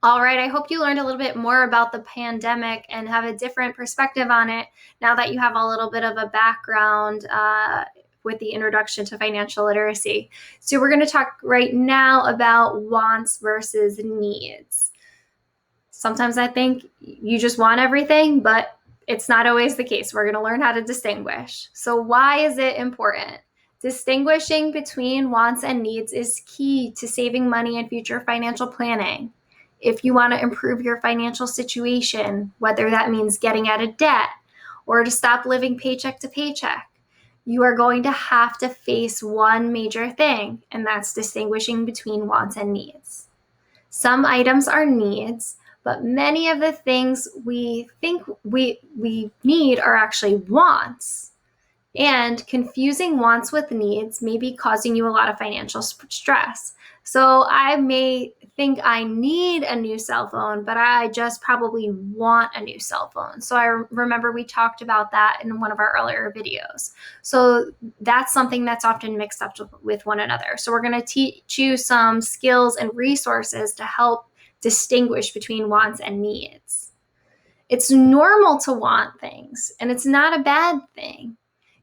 All right, I hope you learned a little bit more about the pandemic and have a different perspective on it now that you have a little bit of a background with the introduction to financial literacy. So, we're going to talk right now about wants versus needs. Sometimes I think you just want everything, but it's not always the case. We're going to learn how to distinguish. So, why is it important? Distinguishing between wants and needs is key to saving money and future financial planning. If you want to improve your financial situation, whether that means getting out of debt or to stop living paycheck to paycheck, you are going to have to face one major thing, and that's distinguishing between wants and needs. Some items are needs, but many of the things we think we need are actually wants. And confusing wants with needs may be causing you a lot of financial stress. So I may think I need a new cell phone, but I just probably want a new cell phone. So I remember we talked about that in one of our earlier videos. So that's something that's often mixed up with one another. So we're going to teach you some skills and resources to help distinguish between wants and needs. It's normal to want things, and it's not a bad thing.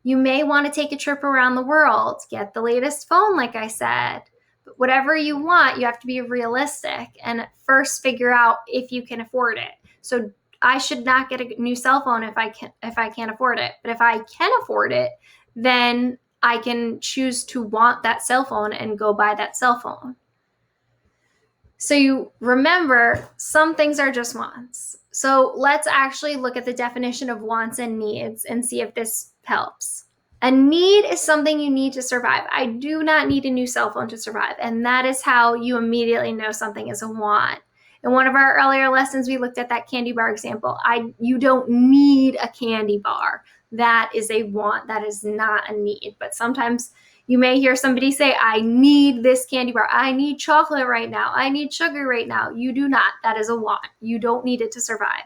You may want to take a trip around the world, get the latest phone, like I said. But whatever you want, you have to be realistic and first figure out if you can afford it. So I should not get a new cell phone if I can't afford it. But if I can afford it, then I can choose to want that cell phone and go buy that cell phone. So you remember, some things are just wants. So let's actually look at the definition of wants and needs and see if this helps. A need is something you need to survive. I do not need a new cell phone to survive. And that is how you immediately know something is a want. In one of our earlier lessons, we looked at that candy bar example. You don't need a candy bar. That is a want. That is not a need. But sometimes you may hear somebody say, I need this candy bar. I need chocolate right now. I need sugar right now. You do not. That is a want. You don't need it to survive.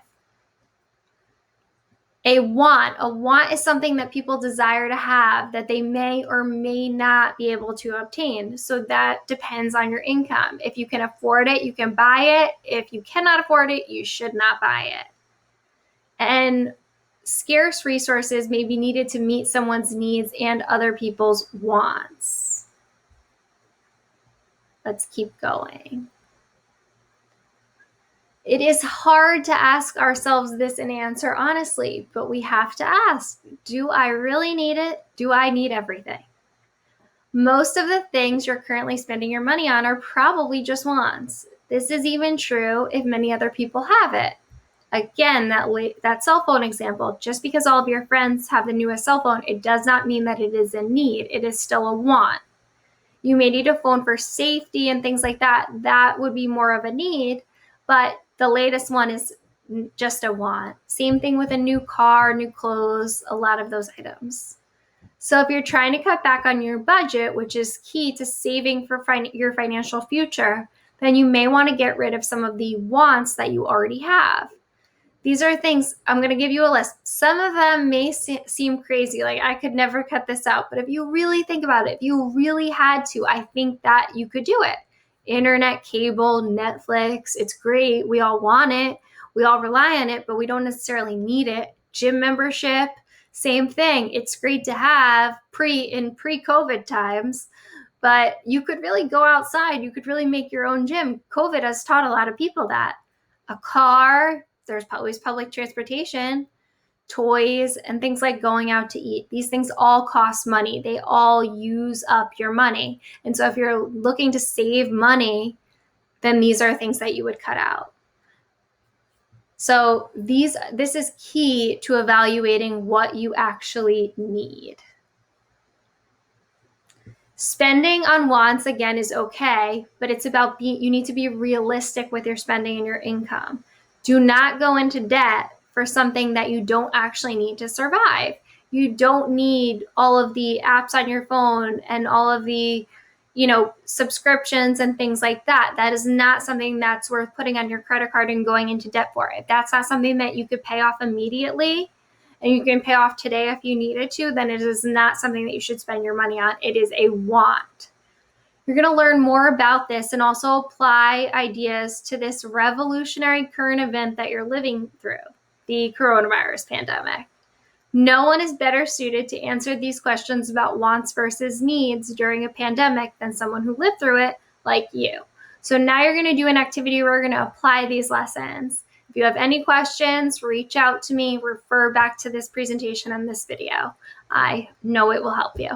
A want is something that people desire to have that they may or may not be able to obtain. So that depends on your income. If you can afford it, you can buy it. If you cannot afford it, you should not buy it. And scarce resources may be needed to meet someone's needs and other people's wants. Let's keep going. It is hard to ask ourselves this and answer honestly, but we have to ask, do I really need it? Do I need everything? Most of the things you're currently spending your money on are probably just wants. This is even true if many other people have it. Again, that cell phone example, just because all of your friends have the newest cell phone, it does not mean that it is a need. It is still a want. You may need a phone for safety and things like that. That would be more of a need, but the latest one is just a want. Same thing with a new car, new clothes, a lot of those items. So if you're trying to cut back on your budget, which is key to saving for your financial future, then you may want to get rid of some of the wants that you already have. These are things, I'm going to give you a list. Some of them may seem crazy, like I could never cut this out. But if you really think about it, if you really had to, I think that you could do it. Internet, cable, Netflix, it's great. We all want it. We all rely on it, but we don't necessarily need it. Gym membership, same thing. It's great to have in pre-COVID times, but you could really go outside. You could really make your own gym. COVID has taught a lot of people that. A car, there's always public transportation, toys, and things like going out to eat. These things all cost money. They all use up your money. And so if you're looking to save money, then these are things that you would cut out. So this is key to evaluating what you actually need. Spending on wants, again, is okay, but it's about you need to be realistic with your spending and your income. Do not go into debt for something that you don't actually need to survive. You don't need all of the apps on your phone and all of the, subscriptions and things like that. That is not something that's worth putting on your credit card and going into debt for. If that's not something that you could pay off immediately, and you can pay off today if you needed to, then it is not something that you should spend your money on. It is a want. You're going to learn more about this and also apply ideas to this revolutionary current event that you're living through, the coronavirus pandemic. No one is better suited to answer these questions about wants versus needs during a pandemic than someone who lived through it like you. So now you're going to do an activity where we're going to apply these lessons. If you have any questions, reach out to me, refer back to this presentation and this video. I know it will help you.